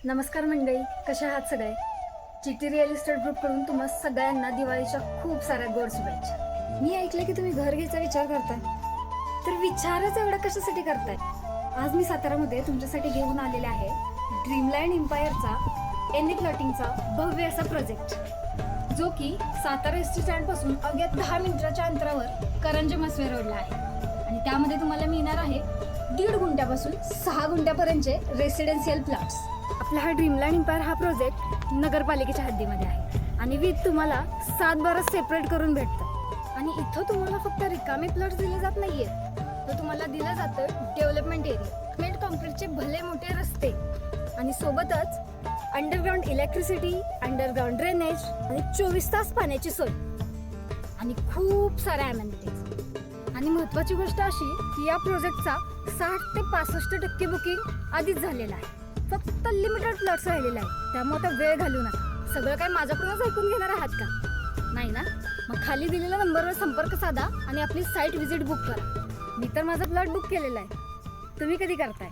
नमस्कार मंडळी, कशा आहात सगळे? चिटी रिअल इस्टेट ग्रुपकडून तुम्हा सगळ्यांना दिवाळीच्या खूप साऱ्या गोड शुभेच्छा. मी ऐकलं की तुम्ही घर घ्यायचा विचार करताय, तर विचारच एवढा कशासाठी करताय? आज मी सातारामध्ये तुमच्यासाठी घेऊन आलेले आहे ड्रीमलँड एम्पायरचा एनए प्लॉटिंगचा भव्य असा प्रोजेक्ट, जो की सातारा एस टी स्टँड पासून अवघ्या 10 मिनिटाच्या अंतरावर करंजे मसवे रोडला आहे. आणि त्यामध्ये तुम्हाला मिळणार आहे 1.5 गुंठ्यापासून 6 गुंठ्यापर्यंतचे रेसिडेन्शियल प्लॉट्स. आपला हा ड्रीमलँड एम्पायर हा प्रोजेक्ट नगरपालिकेच्या हद्दीमध्ये आहे आणि विथ तुम्हाला 7 बारा सेपरेट करून भेटतं. आणि इथं तुम्हाला फक्त रिकामे प्लॉट्स दिले जात नाहीये, तर तुम्हाला दिलं जातं डेव्हलपमेंट एरिया, सिमेंट कॉन्क्रीटचे भले मोठे रस्ते आणि सोबतच अंडरग्राऊंड इलेक्ट्रिसिटी, अंडरग्राऊंड ड्रेनेज आणि 24 तास पाण्याची सोय आणि खूप साऱ्या अमेनिटीज. आणि महत्त्वाची गोष्ट अशी की या प्रोजेक्टचा 60 ते 65% बुकिंग आधीच झालेला आहे. फक्त लिमिटेड प्लॉट्स राहिलेले आहेत, त्यामुळे आता वेळ घालू नका. सगळं काय माझ्याकडूनच ऐकून घेणार आहात का? नाही ना? मग खाली दिलेल्या नंबरवर संपर्क साधा आणि आपली साईट व्हिजिट बुक करा. मी तर माझा प्लॉट बुक केलेला आहे, तुम्ही कधी करताय?